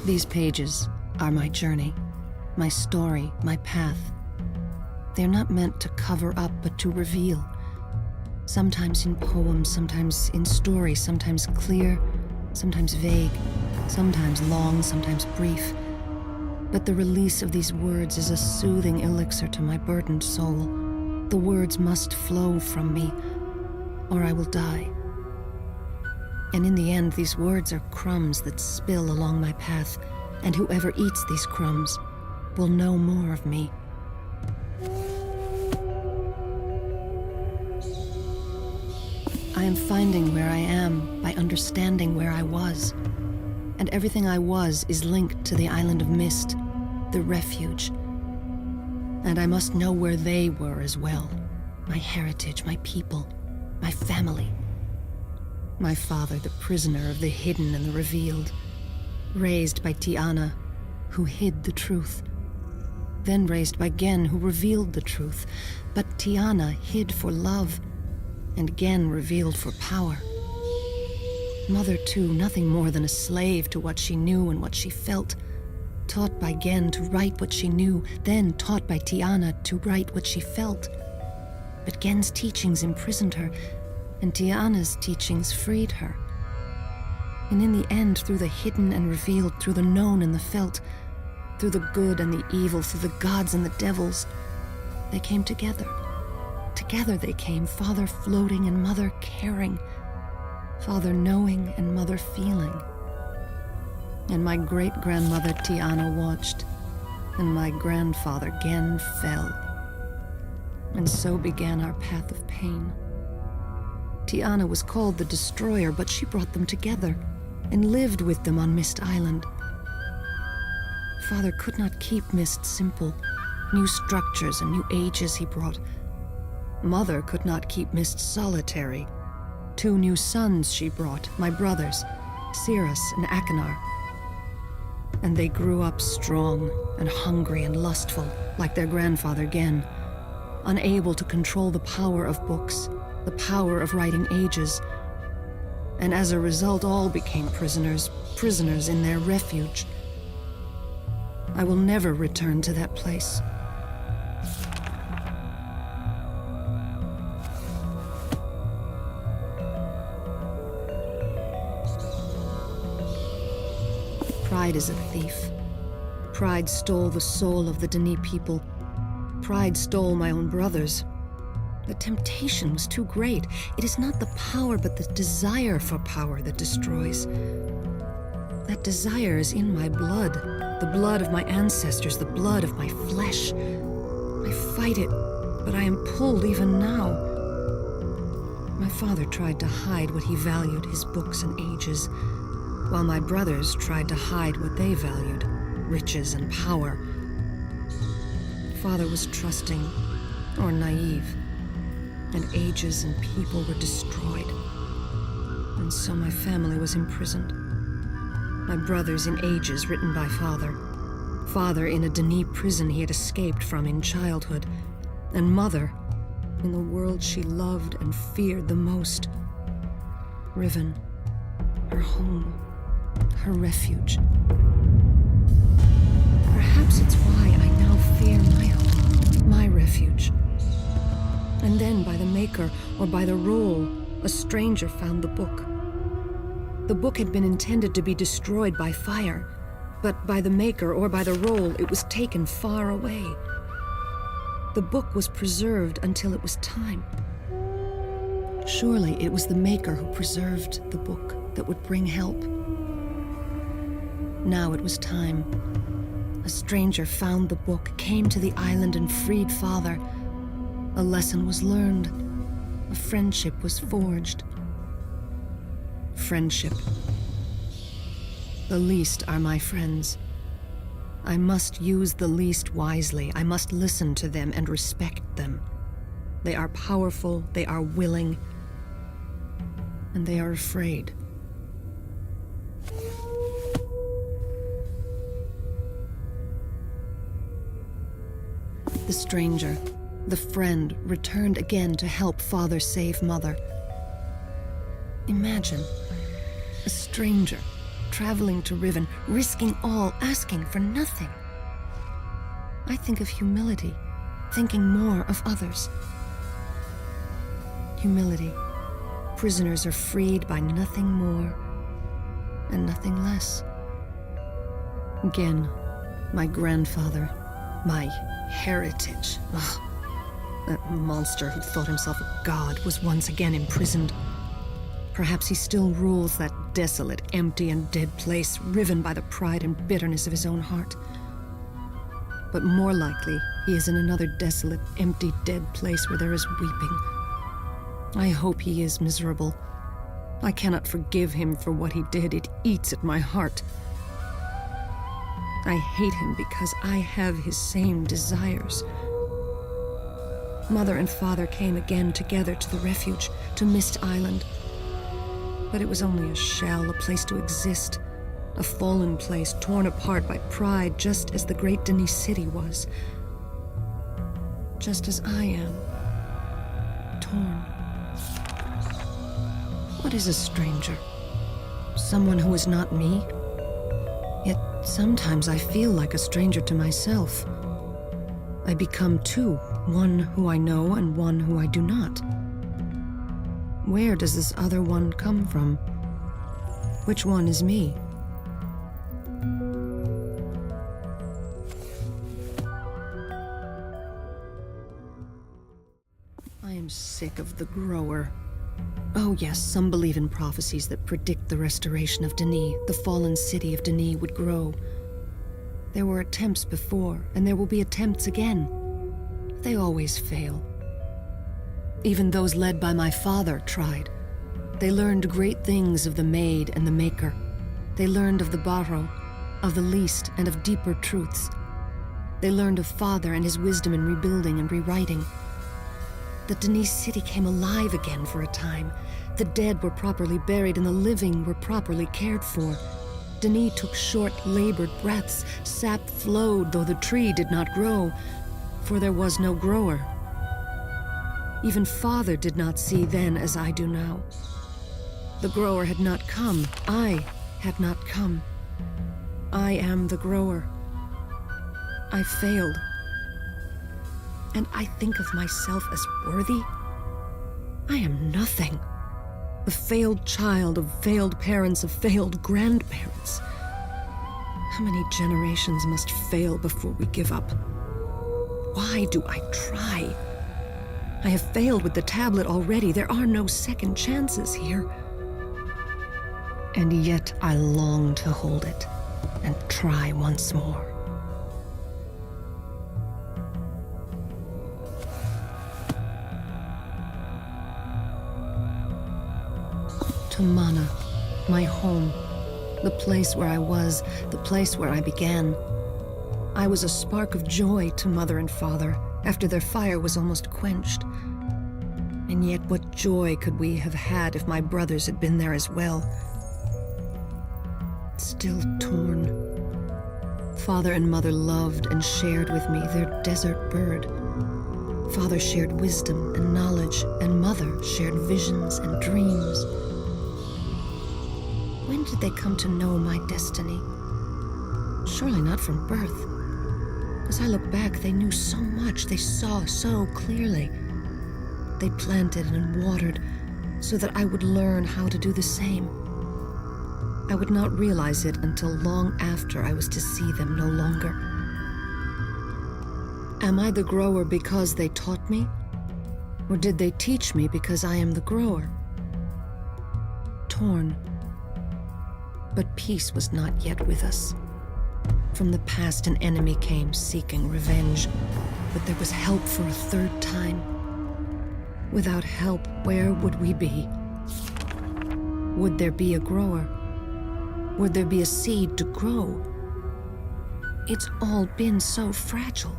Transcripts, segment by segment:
These pages are my journey, my story, my path. They're not meant to cover up, but to reveal. Sometimes in poems, sometimes in story, sometimes clear, sometimes vague, sometimes long, sometimes brief. But the release of these words is a soothing elixir to my burdened soul. The words must flow from me, or I will die. And in the end, these words are crumbs that spill along my path, and whoever eats these crumbs will know more of me. I am finding where I am by understanding where I was. And everything I was is linked to the island of Myst, the refuge. And I must know where they were as well. My heritage, my people, my family. My father, the prisoner of the hidden and the revealed. Raised by Tiana, who hid the truth. Then raised by Gen, who revealed the truth. But Tiana hid for love, and Gen revealed for power. Mother, too, nothing more than a slave to what she knew and what she felt. Taught by Gen to write what she knew, then taught by Tiana to write what she felt. But Gen's teachings imprisoned her, and Tiana's teachings freed her. And in the end, through the hidden and revealed, through the known and the felt, through the good and the evil, through the gods and the devils, they came together. Together they came, father floating and mother caring, father knowing and mother feeling. And my great-grandmother Tiana watched, and my grandfather Gen fell. And so began our path of pain. Tiana was called the Destroyer, but she brought them together and lived with them on Myst Island. Father could not keep Myst simple. New structures and new ages he brought. Mother could not keep Myst solitary. 2 new sons she brought, my brothers, Cirrus and Achenar. And they grew up strong and hungry and lustful, like their grandfather Gen, unable to control the power of books, the power of writing ages. And as a result, all became prisoners, prisoners in their refuge. I will never return to that place. Pride is a thief. Pride stole the soul of the Dene people. Pride stole my own brothers. The temptation was too great. It is not the power, but the desire for power that destroys. That desire is in my blood, the blood of my ancestors, the blood of my flesh. I fight it, but I am pulled even now. My father tried to hide what he valued, his books and ages, while my brothers tried to hide what they valued, riches and power. Father was trusting, or naive, and ages and people were destroyed. And so my family was imprisoned. My brothers in ages written by Father. Father in a Dene prison he had escaped from in childhood. And Mother in the world she loved and feared the most. Riven, her home, her refuge. Perhaps it's why I now fear my home, my refuge. And then by the maker or by the roll, a stranger found the book. The book had been intended to be destroyed by fire, but by the maker or by the roll, it was taken far away. The book was preserved until it was time. Surely it was the maker who preserved the book that would bring help. Now it was time. A stranger found the book, came to the island and freed Father. A lesson was learned. A friendship was forged. Friendship. The least are my friends. I must use the least wisely. I must listen to them and respect them. They are powerful, they are willing, and they are afraid. The stranger, the friend, returned again to help Father save Mother. Imagine, a stranger traveling to Riven, risking all, asking for nothing. I think of humility, thinking more of others. Humility. Prisoners are freed by nothing more and nothing less. Again, my grandfather, my heritage. Ugh. That monster who thought himself a god was once again imprisoned. Perhaps he still rules that desolate, empty, and dead place, riven by the pride and bitterness of his own heart. But more likely, he is in another desolate, empty, dead place where there is weeping. I hope he is miserable. I cannot forgive him for what he did. It eats at my heart. I hate him because I have his same desires. Mother and father came again together to the refuge, to Myst Island. But it was only a shell, a place to exist. A fallen place, torn apart by pride, just as the great Denis city was. Just as I am. Torn. What is a stranger? Someone who is not me? Yet sometimes I feel like a stranger to myself. I become two, one who I know and one who I do not. Where does this other one come from? Which one is me? I am sick of the grower. Oh yes, some believe in prophecies that predict the restoration of Denis, the fallen city of Denis would grow. There were attempts before, and there will be attempts again. They always fail. Even those led by my father tried. They learned great things of the Maid and the Maker. They learned of the Barrow, of the least, and of deeper truths. They learned of Father and his wisdom in rebuilding and rewriting. The Denis city came alive again for a time. The dead were properly buried and the living were properly cared for. Denis took short, labored breaths. Sap flowed, though the tree did not grow, for there was no grower. Even Father did not see then as I do now. The grower had not come. I had not come. I am the grower. I failed. And I think of myself as worthy? I am nothing. The failed child of failed parents, of failed grandparents. How many generations must fail before we give up? Why do I try? I have failed with the tablet already. There are no second chances here. And yet I long to hold it and try once more. To Mana, my home, the place where I was, the place where I began. I was a spark of joy to Mother and Father after their fire was almost quenched. And yet what joy could we have had if my brothers had been there as well? Still torn. Father and Mother loved and shared with me their desert bird. Father shared wisdom and knowledge, and Mother shared visions and dreams. When did they come to know my destiny? Surely not from birth. As I look back, they knew so much, they saw so clearly. They planted and watered so that I would learn how to do the same. I would not realize it until long after I was to see them no longer. Am I the grower because they taught me? Or did they teach me because I am the grower? Torn. But peace was not yet with us. From the past an enemy came seeking revenge, but there was help for a third time. Without help, where would we be? Would there be a grower? Would there be a seed to grow? It's all been so fragile.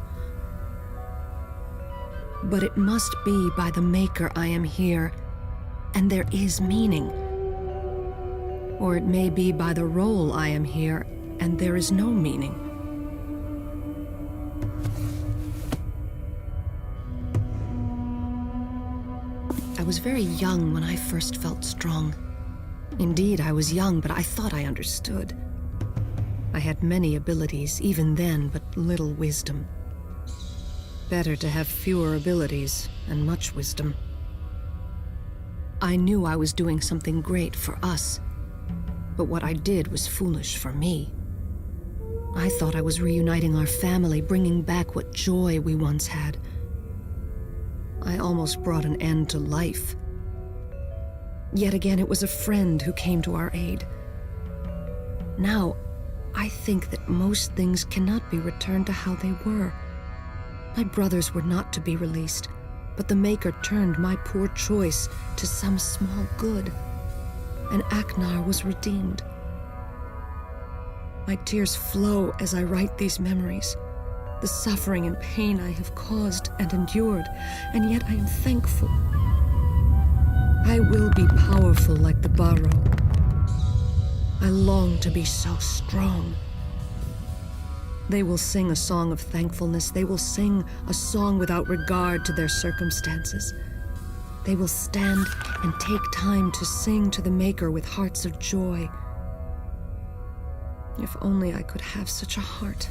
But it must be by the Maker I am here, and there is meaning. Or it may be by the role I am here, and there is no meaning. I was very young when I first felt strong. Indeed, I was young, but I thought I understood. I had many abilities, even then, but little wisdom. Better to have fewer abilities and much wisdom. I knew I was doing something great for us, but what I did was foolish for me. I thought I was reuniting our family, bringing back what joy we once had. I almost brought an end to life. Yet again, it was a friend who came to our aid. Now, I think that most things cannot be returned to how they were. My brothers were not to be released, but the Maker turned my poor choice to some small good, and Aknar was redeemed. My tears flow as I write these memories, the suffering and pain I have caused and endured, and yet I am thankful. I will be powerful like the Barrow. I long to be so strong. They will sing a song of thankfulness. They will sing a song without regard to their circumstances. They will stand and take time to sing to the Maker with hearts of joy. If only I could have such a heart.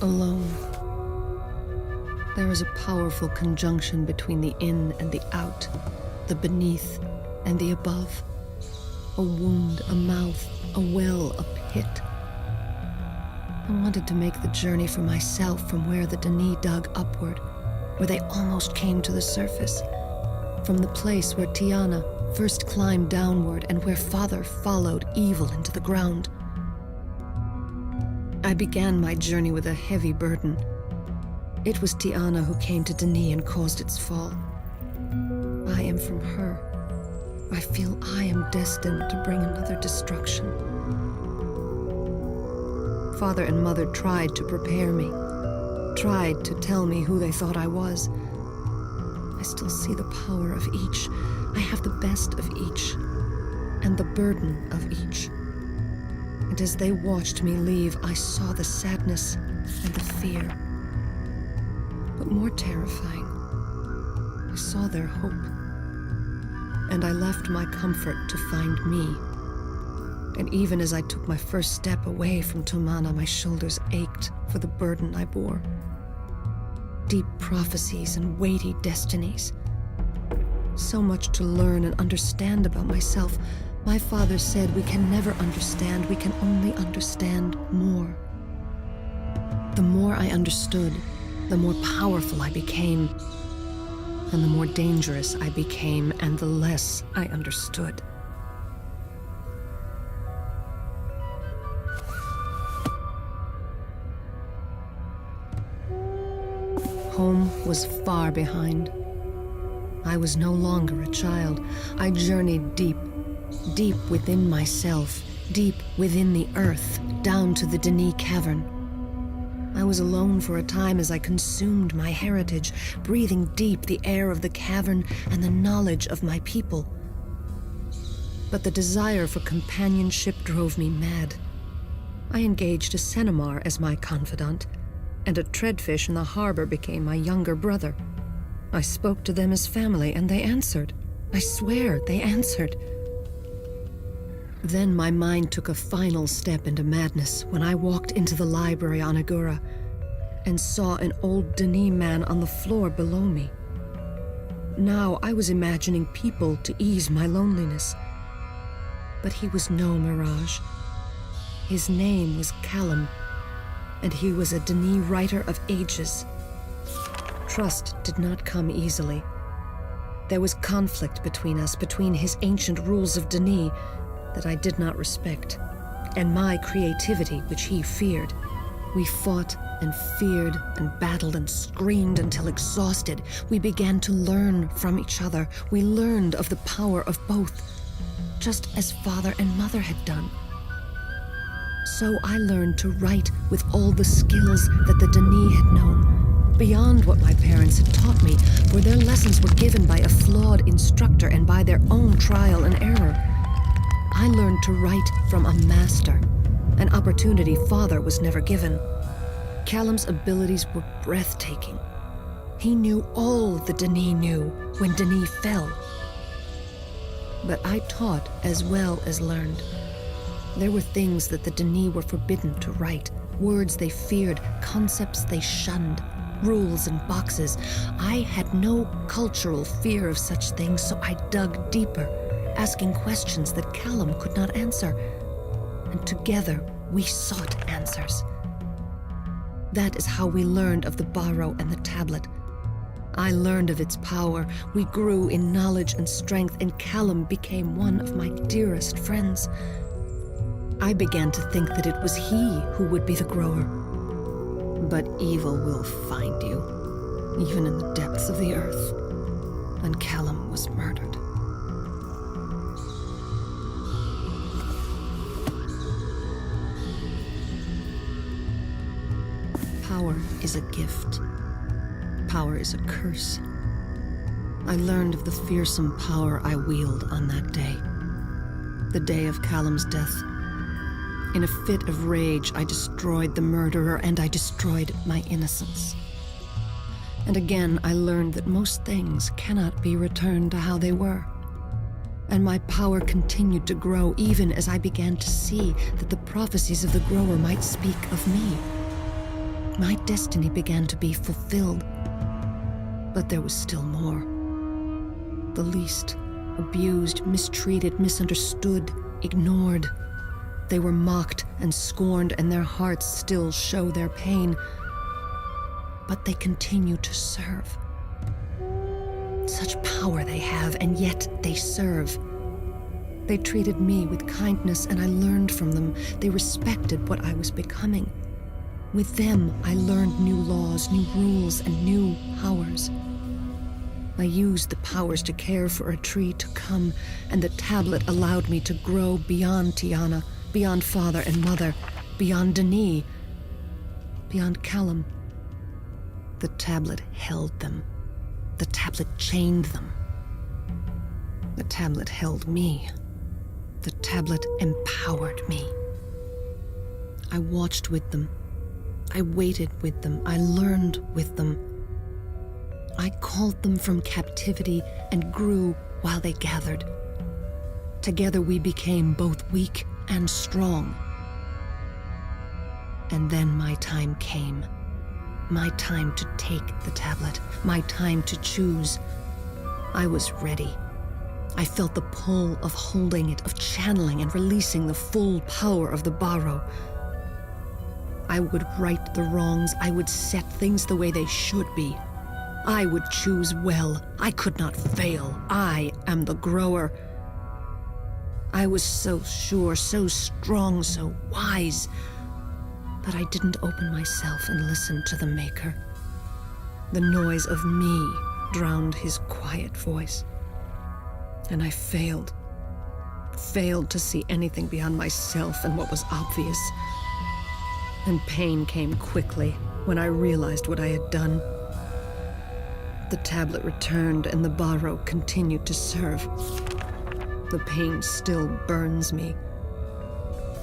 Alone. There is a powerful conjunction between the in and the out, the beneath and the above. A wound, a mouth, a well, a pit. I wanted to make the journey for myself from where the Denis dug upward, where they almost came to the surface, from the place where Tiana first climbed downward and where Father followed evil into the ground. I began my journey with a heavy burden. It was Tiana who came to Denis and caused its fall. I am from her. I feel I am destined to bring another destruction. Father and Mother tried to prepare me, tried to tell me who they thought I was. I still see the power of each. I have the best of each, and the burden of each. And as they watched me leave, I saw the sadness and the fear. But more terrifying, I saw their hope. And I left my comfort to find me. And even as I took my first step away from Tomana, my shoulders ached for the burden I bore. Deep prophecies and weighty destinies. So much to learn and understand about myself. My father said we can never understand, we can only understand more. The more I understood, the more powerful I became, and the more dangerous I became, and the less I understood. Home was far behind. I was no longer a child. I journeyed deep, deep within myself, deep within the earth, down to the Denis cavern. I was alone for a time as I consumed my heritage, breathing deep the air of the cavern and the knowledge of my people. But the desire for companionship drove me mad. I engaged a Cenomar as my confidant, and a treadfish in the harbor became my younger brother. I spoke to them as family, and they answered. I swear, they answered. Then my mind took a final step into madness when I walked into the library on Agura and saw an old Denis man on the floor below me. Now I was imagining people to ease my loneliness. But he was no mirage. His name was Callum, and he was a Denis writer of ages. Trust did not come easily. There was conflict between us, between his ancient rules of Denis that I did not respect, and my creativity, which he feared. We fought and feared and battled and screamed until exhausted. We began to learn from each other. We learned of the power of both, just as Father and Mother had done. So I learned to write with all the skills that the Denis had known, beyond what my parents had taught me, for their lessons were given by a flawed instructor and by their own trial and error. I learned to write from a master, an opportunity Father was never given. Callum's abilities were breathtaking. He knew all the Denis knew when Denis fell. But I taught as well as learned. There were things that the Denis were forbidden to write, words they feared, concepts they shunned, rules and boxes. I had no cultural fear of such things, so I dug deeper, asking questions that Callum could not answer. And together we sought answers. That is how we learned of the barrow and the tablet. I learned of its power. We grew in knowledge and strength, and Callum became one of my dearest friends. I began to think that it was he who would be the grower. But evil will find you, even in the depths of the earth. And Callum was murdered. Power is a gift. Power is a curse. I learned of the fearsome power I wield on that day. The day of Callum's death. In a fit of rage, I destroyed the murderer, and I destroyed my innocence. And again, I learned that most things cannot be returned to how they were. And my power continued to grow even as I began to see that the prophecies of the grower might speak of me. My destiny began to be fulfilled. But there was still more. The least, abused, mistreated, misunderstood, ignored. They were mocked and scorned, and their hearts still show their pain. But they continue to serve. Such power they have, and yet they serve. They treated me with kindness, and I learned from them. They respected what I was becoming. With them, I learned new laws, new rules, and new powers. I used the powers to care for a tree to come, and the tablet allowed me to grow beyond Tiana, beyond father and mother, beyond Denis, beyond Callum. The tablet held them. The tablet chained them. The tablet held me. The tablet empowered me. I watched with them. I waited with them. I learned with them. I called them from captivity and grew while they gathered. Together we became both weak and strong. And then my time came. My time to take the tablet. My time to choose. I was ready. I felt the pull of holding it, of channeling and releasing the full power of the barrow. I would right the wrongs. I would set things the way they should be. I would choose well. I could not fail. I am the grower. I was so sure, so strong, so wise. But I didn't open myself and listen to the Maker. The noise of me drowned his quiet voice. And I failed to see anything beyond myself and what was obvious. And pain came quickly when I realized what I had done. The tablet returned and the barrow continued to serve. The pain still burns me.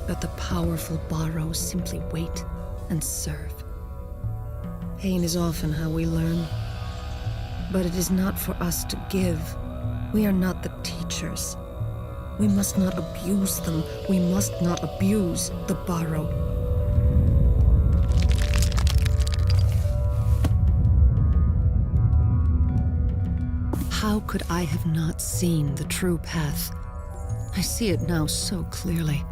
But the powerful barrow simply wait and serve. Pain is often how we learn. But it is not for us to give. We are not the teachers. We must not abuse them. We must not abuse the barrow. How could I have not seen the true path? I see it now so clearly.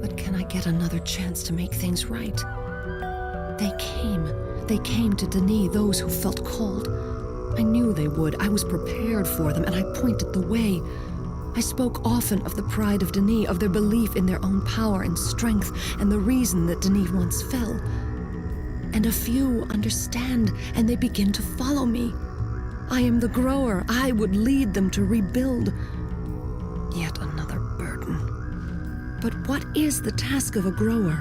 But can I get another chance to make things right? They came to Denis, those who felt called. I knew they would. I was prepared for them, and I pointed the way. I spoke often of the pride of Denis, of their belief in their own power and strength, and the reason that Denis once fell. And a few understand, and they begin to follow me. I am the grower. I would lead them to rebuild. Yet another burden. But what is the task of a grower?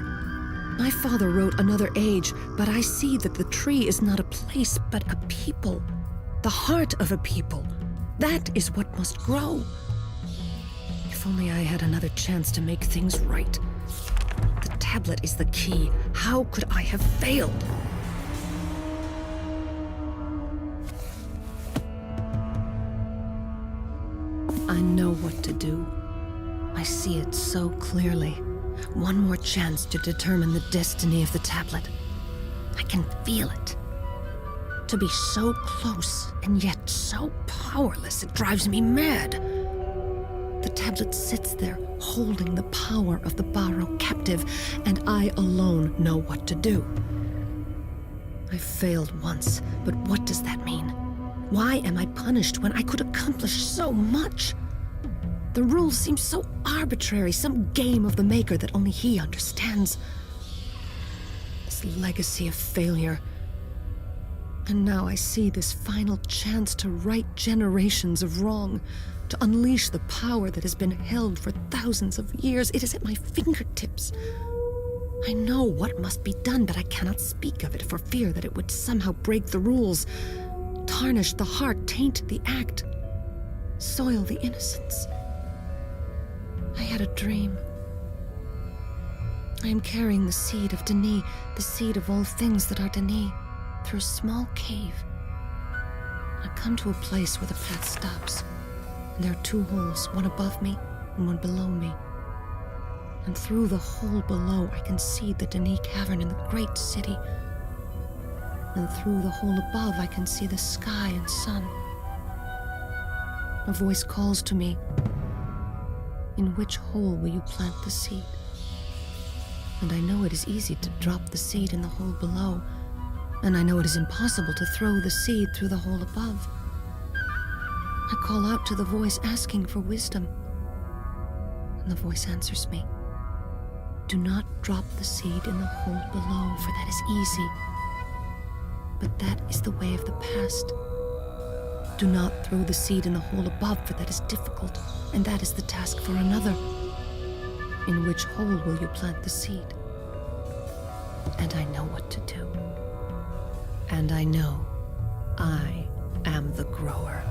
My father wrote Another Age, but I see that the tree is not a place, but a people. The heart of a people. That is what must grow. If only I had another chance to make things right. The tablet is the key. How could I have failed? I know what to do. I see it so clearly. One more chance to determine the destiny of the tablet. I can feel it. To be so close and yet so powerless, it drives me mad. The tablet sits there, holding the power of the Barrow captive, and I alone know what to do. I failed once, but what does that mean? Why am I punished when I could accomplish so much? The rules seem so arbitrary, some game of the Maker that only he understands. This legacy of failure. And now I see this final chance to right generations of wrong, to unleash the power that has been held for thousands of years. It is at my fingertips. I know what must be done, but I cannot speak of it for fear that it would somehow break the rules, tarnish the heart, taint the act, soil the innocence. I had a dream. I am carrying the seed of Denis, the seed of all things that are Denis, through a small cave. I come to a place where the path stops, and there are two holes, one above me and one below me. And through the hole below, I can see the Denis cavern in the great city. And through the hole above, I can see the sky and sun. A voice calls to me, "In which hole will you plant the seed?" And I know it is easy to drop the seed in the hole below, and I know it is impossible to throw the seed through the hole above. I call out to the voice asking for wisdom, and the voice answers me, "Do not drop the seed in the hole below, for that is easy. But that is the way of the past. Do not throw the seed in the hole above, for that is difficult, and that is the task for another. In which hole will you plant the seed?" And I know what to do. And I know I am the grower.